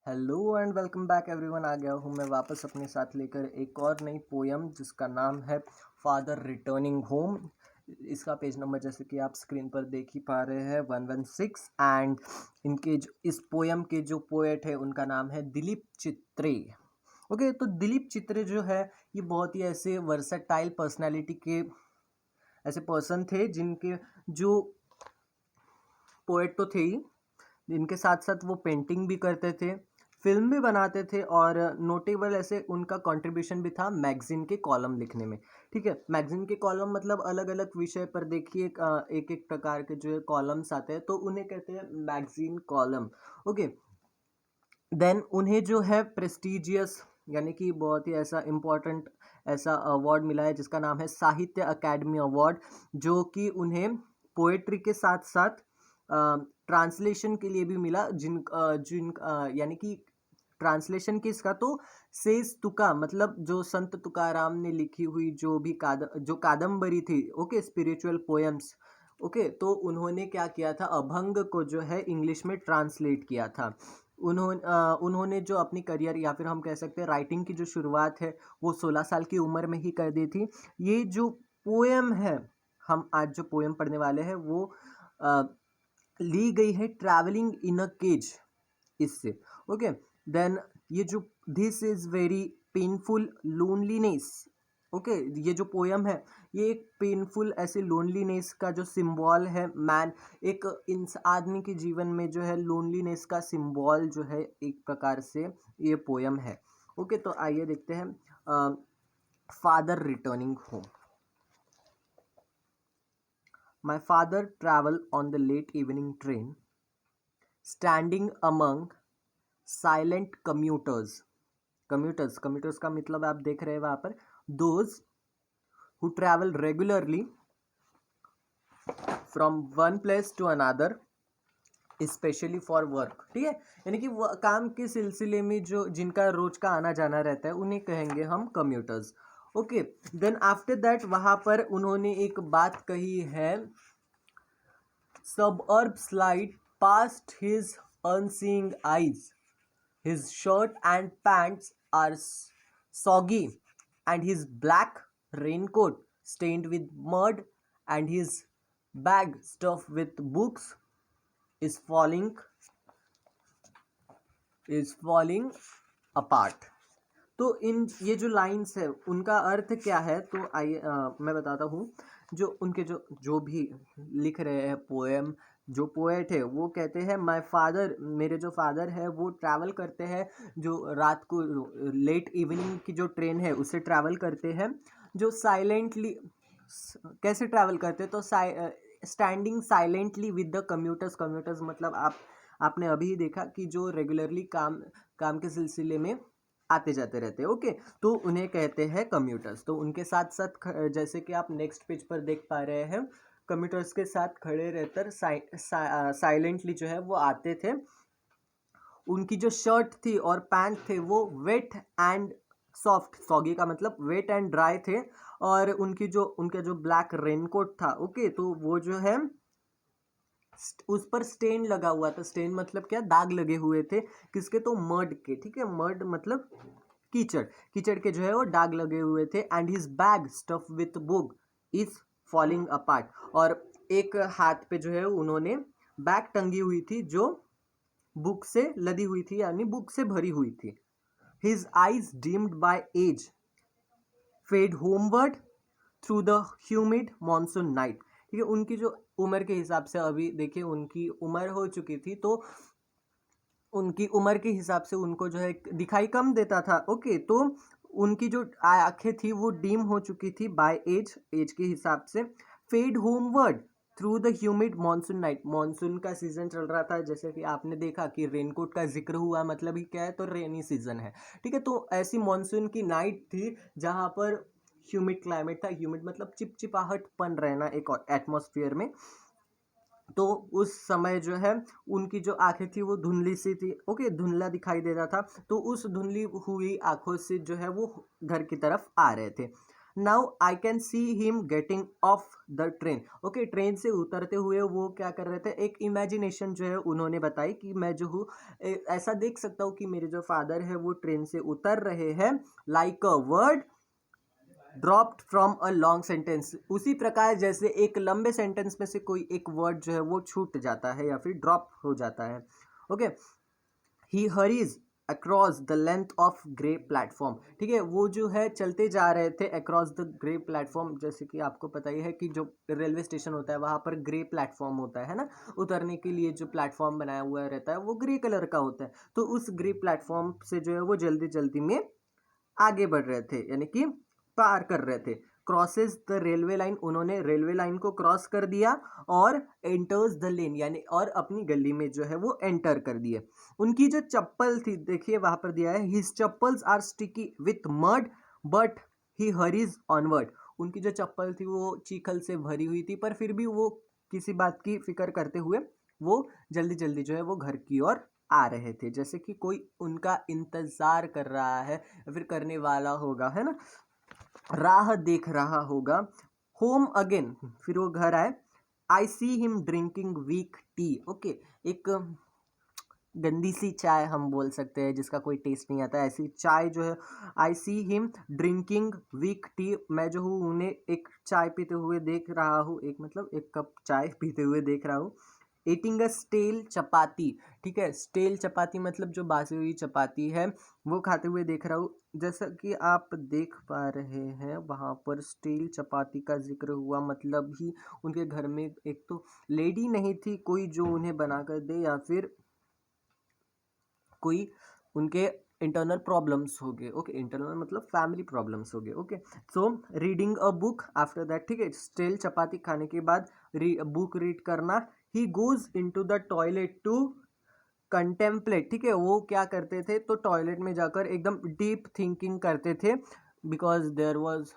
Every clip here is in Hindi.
Hello and welcome back everyone. आ गया हूँ मैं वापस अपने साथ लेकर एक और नई पोयम जिसका नाम है फादर रिटर्निंग होम। इसका पेज नंबर जैसे कि आप स्क्रीन पर देख ही पा रहे हैं 116। एंड इनके जो इस पोयम के जो पोएट है उनका नाम है दिलीप चित्रे। ओके, तो दिलीप चित्रे जो है ये बहुत ही ऐसे वर्सेटाइल पर्सनैलिटी के ऐसे पर्सन थे जिनके जो पोएट तो थे ही, इनके साथ साथ वो पेंटिंग भी करते थे, फिल्म भी बनाते थे और नोटेबल ऐसे उनका कंट्रीब्यूशन भी था मैगजीन के कॉलम लिखने में। ठीक है, मैगजीन के कॉलम मतलब अलग अलग विषय पर देखिए एक एक प्रकार के जो है कॉलम्स आते हैं तो उन्हें कहते हैं मैगजीन कॉलम। ओके, देन उन्हें जो है प्रेस्टिजियस यानी कि बहुत ही ऐसा इम्पोर्टेंट ऐसा अवार्ड मिला है जिसका नाम है साहित्य अकेडमी अवार्ड, जो कि उन्हें पोएट्री के साथ साथ ट्रांसलेशन के लिए भी मिला। यानी कि ट्रांसलेशन किसका, तो सेज तुका मतलब जो संत तुकाराम ने लिखी हुई जो भी जो कादम्बरी थी, ओके, स्पिरिचुअल पोएम्स। ओके, तो उन्होंने क्या किया था, अभंग को जो है इंग्लिश में ट्रांसलेट किया था। उन्होंने जो अपनी करियर या फिर हम कह सकते हैं राइटिंग की जो शुरुआत है वो 16 साल की उम्र में ही कर दी थी। ये जो पोएम है, हम आज जो पोएम पढ़ने वाले हैं वो अ, ली गई है ट्रैवलिंग इन अ केज इससे। ओके, देन ये जो this is very painful loneliness. Okay, ये जो पोयम है ये एक पेनफुल ऐसे लोनलीनेस का जो सिंबल है मैन, एक इंस आदमी के जीवन में जो है लोनलीनेस का सिंबल जो है एक प्रकार से ये पोयम है। ओके, तो आइए देखते हैं father returning home. My father travel on the late evening train standing among silent commuters का मतलब आप देख रहे हैं वहां पर, those who travel regularly from one place to another specially for work. ठीक है, यानी कि काम के सिलसिले में जो जिनका रोज का आना जाना रहता है उन्हें कहेंगे हम commuters. Okay, then after that वहां पर उन्होंने एक बात कही है, suburbs slide past his unseeing eyes. His shirt and pants are soggy, and his black raincoat stained with mud, and his bag stuffed with books is falling apart. तो इन ये जो लाइंस है उनका अर्थ क्या है, तो आइए मैं बताता हूँ। जो उनके जो भी लिख रहे हैं पोएम, जो पोएट है वो कहते हैं माय फादर, मेरे जो फादर है वो ट्रैवल करते हैं, जो रात को लेट इवनिंग की जो ट्रेन है उससे ट्रैवल करते हैं, जो साइलेंटली कैसे ट्रैवल करते हैं, तो standing silently with the commuters मतलब आपने अभी ही देखा कि जो रेगुलरली काम के सिलसिले में आते जाते रहते हैं। ओके, तो उन्हें कहते हैं कम्यूटर्स। तो उनके साथ साथ जैसे कि आप नेक्स्ट पेज पर देख पा रहे हैं, कम्यूटर्स के साथ खड़े रहकर साइलेंटली जो है वो आते थे। उनकी जो शर्ट थी और पैंट थे वो वेट एंड सॉफ्ट, सॉगी का मतलब वेट एंड ड्राई थे, और उनका जो ब्लैक रेनकोट था, ओके, तो वो जो है उस पर स्टेन लगा हुआ था। स्टेन मतलब क्या, दाग लगे हुए थे किसके, तो मड के। ठीक है, मड मतलब कीचड़, कीचड़ के जो है वो दाग लगे हुए थे। And his bag stuff with book is falling apart, और एक हाथ पे जो है उन्होंने बैग टंगी हुई थी जो बुक से लदी हुई थी यानी बुक से भरी हुई थी। His eyes dimmed by age fade homeward through the humid monsoon night. ठीक है, उनकी जो उम्र के हिसाब से, अभी देखिए उनकी उम्र हो चुकी थी तो उनकी उम्र के हिसाब से उनको जो है दिखाई कम देता था। ओके, तो उनकी जो आंखें थी वो डीम हो चुकी थी बाय एज के हिसाब से। Fade homeward through the humid monsoon night, monsoon का सीजन चल रहा था, जैसे कि आपने देखा कि रेनकोट का जिक्र हुआ, मतलब ही क्या है, तो रेनी सीजन है। ठीक है, तो ऐसी मॉनसून की नाइट थी जहाँ पर ह्यूमिड क्लाइमेट था। ह्यूमिड मतलब चिपचिपाहटपन रहना एक एटमॉस्फेयर में। तो उस समय जो है उनकी जो आंखें थी वो धुंधली सी थी। ओके, धुंधला दिखाई दे रहा था, तो उस धुंधली हुई आंखों से जो है वो घर की तरफ आ रहे थे। Now I can see him getting off the train. Okay, train से उतरते हुए वो क्या कर रहे थे, एक इमेजिनेशन जो है उन्होंने बताई कि मैं जो हूँ ऐसा देख सकता हूँ कि मेरे जो फादर है वो ट्रेन से उतर रहे हैं, like a word dropped from a long sentence, उसी प्रकार जैसे एक लंबे सेंटेंस में से कोई एक वर्ड जो है वो छूट जाता है या फिर ड्रॉप हो जाता है। Okay, he hurries across the length of grey platform. ठीक है, वो जो है चलते जा रहे थे अक्रॉस द ग्रे प्लेटफॉर्म, जैसे कि आपको पता ही है कि जो रेलवे स्टेशन होता है वहाँ पर ग्रे प्लेटफॉर्म होता है ना, उतरने के लिए जो प्लेटफॉर्म बनाया हुआ रहता है वो ग्रे कलर का होता है। तो उस ग्रे प्लेटफॉर्म से जो है वो जल्दी जल्दी में आगे बढ़ रहे थे, यानी कि पार कर रहे थे। क्रॉसेस द रेलवे लाइन, उन्होंने रेलवे लाइन को क्रॉस कर दिया और एंटर्स द लेन, यानी और अपनी गली में जो है वो एंटर कर दिए। उनकी जो चप्पल थी, देखिए वहां पर दिया है, his chappals are sticky with mud but he hurries onward. उनकी जो चप्पल थी वो चीखल से भरी हुई थी, पर फिर भी वो किसी बात की फिक्र करते हुए वो जल्दी जल्दी जो है वो घर की ओर आ रहे थे, जैसे कि कोई उनका इंतजार कर रहा है या फिर करने वाला होगा, है ना, राह देख रहा होगा। होम अगेन, फिर वो घर आए। I see him drinking weak tea. Okay, एक गंदी सी चाय हम बोल सकते हैं जिसका कोई टेस्ट नहीं आता, ऐसी चाय जो है। I see him drinking weak tea, मैं जो हूँ उन्हें एक चाय पीते हुए देख रहा हूँ, एक मतलब एक कप चाय पीते हुए देख रहा हूँ। ईटिंग अ स्टेल चपाती। ठीक है, स्टेल चपाती मतलब जो बासी हुई चपाती है वो खाते हुए देख रहा हूँ। जैसा कि आप देख पा रहे हैं वहाँ पर स्टील चपाती का जिक्र हुआ, मतलब ही उनके घर में एक तो लेडी नहीं थी कोई जो उन्हें बना कर दे, या फिर कोई उनके इंटरनल प्रॉब्लम्स हो गए। ओके, इंटरनल मतलब फैमिली प्रॉब्लम्स हो गए। Okay, so reading a book after that. ठीक है, स्टील चपाती खाने के बाद बुक रीड करना। He goes into the toilet to contemplate. ठीक है, वो क्या करते थे, तो टॉयलेट में जाकर एकदम डीप थिंकिंग करते थे, because there was,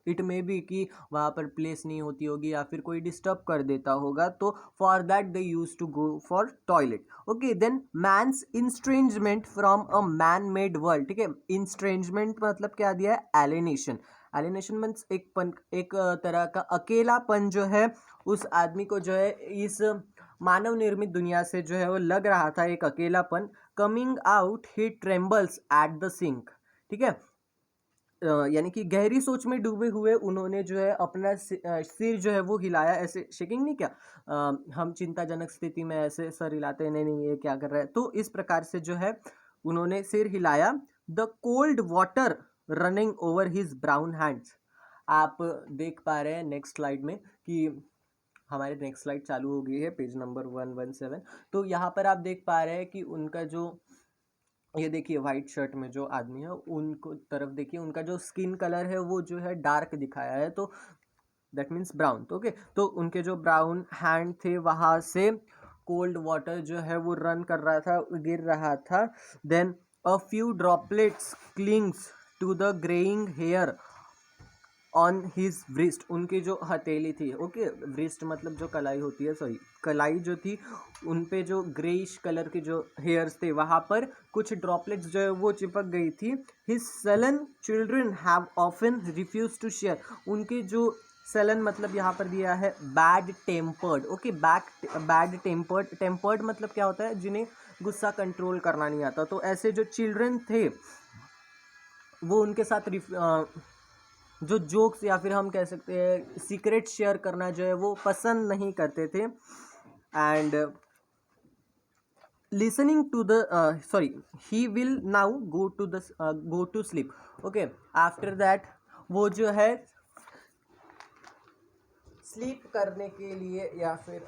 it may be कि वहाँ पर प्लेस नहीं होती होगी या फिर कोई डिस्टर्ब कर देता होगा, तो for that they use to go for toilet. Okay, then man's estrangement from a man made world. ठीक है, इंस्ट्रेंजमेंट मतलब क्या दिया है, एलिनेशन। एलिनेशन मीन्स एक तरह का अकेलापन जो है उस आदमी को जो है इस मानव निर्मित दुनिया से जो है वो लग रहा था, एक अकेलापन। Coming out he trembles at the sink. ठीक है, यानी कि गहरी सोच में डूबे हुए उन्होंने जो है अपना सिर जो है वो हिलाया, ऐसे शेकिंग नहीं क्या, हम चिंताजनक स्थिति में ऐसे सर हिलाते हैं, नहीं नहीं ये क्या कर रहा है, तो इस प्रकार से जो है उन्होंने सिर हिलाया। The cold water running over his brown hands. आप देख पा रहे हैं नेक्स्ट स्लाइड में कि हमारी नेक्स्ट स्लाइड चालू हो गई है, पेज नंबर 117। तो यहाँ पर आप देख पा रहे हैं कि उनका जो, ये देखिए वाइट शर्ट में जो आदमी है उनको तरफ देखिए, उनका जो स्किन कलर है वो जो है डार्क दिखाया है, तो दैट मीन्स ब्राउन। तो ओके, तो उनके जो ब्राउन हैंड थे वहाँ से कोल्ड वाटर जो है वो रन कर रहा था, गिर रहा था। Then a few droplets clings to the greying hair on his wrist. उनकी जो हथेली थी, ओके, व्रिस्ट मतलब जो कलाई होती है, सॉरी कलाई जो थी, उन पे जो ग्रेइश कलर के जो हेयर्स थे वहाँ पर कुछ ड्रॉपलेट्स जो है वो चिपक गई थी। His sullen children have often refuse to share. उनके जो सलन मतलब यहाँ पर दिया है bad tempered. Okay, bad tempered, tempered मतलब क्या होता है, जिन्हें गुस्सा कंट्रोल करना नहीं आता, तो ऐसे जो चिल्ड्रन थे वो उनके साथ जो जोक्स या फिर हम कह सकते हैं सीक्रेट शेयर करना जो है वो पसंद नहीं करते थे। And listening to the sorry, he will now go to sleep. Okay, after that वो जो है स्लीप करने के लिए या फिर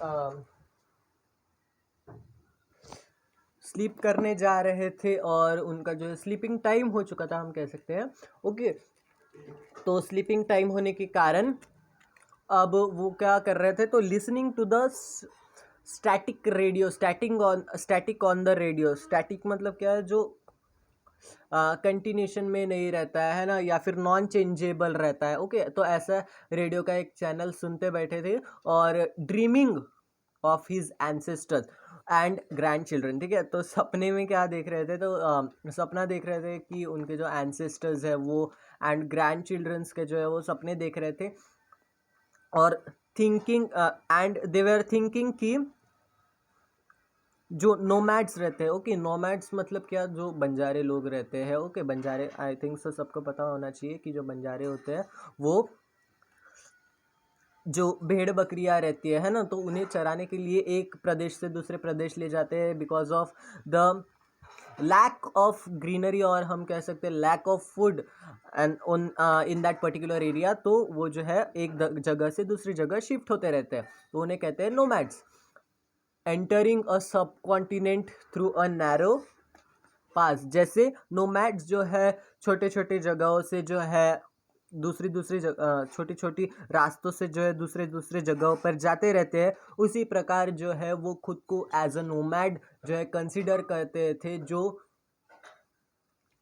स्लीप करने जा रहे थे, और उनका जो है स्लीपिंग टाइम हो चुका था हम कह सकते हैं। ओके, तो स्लीपिंग टाइम होने के कारण अब वो क्या कर रहे थे, तो listening to the static radio, static on the radio. Static मतलब क्या है, जो कंटिन्यूशन में नहीं रहता है ना, या फिर नॉन चेंजेबल रहता है। ओके, तो ऐसा रेडियो का एक चैनल सुनते बैठे थे और dreaming of his ancestors. And grand children, ठीक है। तो सपने में क्या देख रहे थे, तो सपना देख रहे थे कि उनके जो एंसेस्टर्स है वो एंड ग्रैंड चिल्ड्रंस के जो है वो सपने देख रहे थे, और thinking and they were thinking कि जो नोमैड्स रहते हैं, ओके, नोमैड्स मतलब क्या, जो बंजारे लोग रहते हैं, okay, Banjare, I think so सबको पता होना चाहिए कि जो बंजारे होते हैं वो जो भेड़ बकरियां रहती है ना, तो उन्हें चराने के लिए एक प्रदेश से दूसरे प्रदेश ले जाते हैं because of the lack of greenery, और हम कह सकते हैं lack of food and on in that particular area. तो वो जो है एक जगह से दूसरी जगह शिफ्ट होते रहते हैं, तो उन्हें कहते हैं नोमैड्स। एंटरिंग अ सब कॉन्टिनेंट थ्रू अ नैरो पास, जैसे नोमैड्स जो है छोटे छोटे जगहों से जो है दूसरी दूसरी छोटी छोटी रास्तों से जो है दूसरे दूसरे जगहों पर जाते रहते हैं, उसी प्रकार जो है वो खुद को एज अ नोमैड जो है कंसिडर करते थे, जो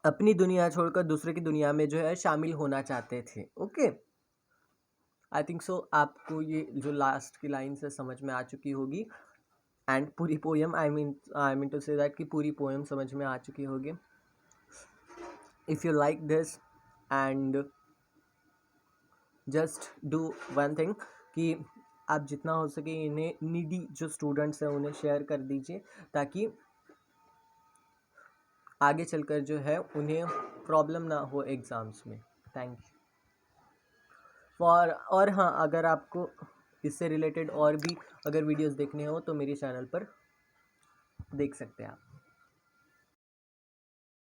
अपनी दुनिया छोड़कर दूसरे की दुनिया में जो है शामिल होना चाहते थे। ओके, आई थिंक सो आपको ये जो लास्ट की लाइन से समझ में आ चुकी होगी, एंड पूरी poem, I mean to say that कि पूरी पोएम समझ में आ चुकी होगी। If you like this, and just do one thing कि आप जितना हो सके इन्हें नीडी जो स्टूडेंट्स हैं उन्हें शेयर कर दीजिए, ताकि आगे चलकर जो है उन्हें प्रॉब्लम ना हो एग्ज़ाम्स में। थैंक यू फॉर, और हाँ, अगर आपको इससे रिलेटेड और भी अगर वीडियोस देखने हो तो मेरे चैनल पर देख सकते हैं आप।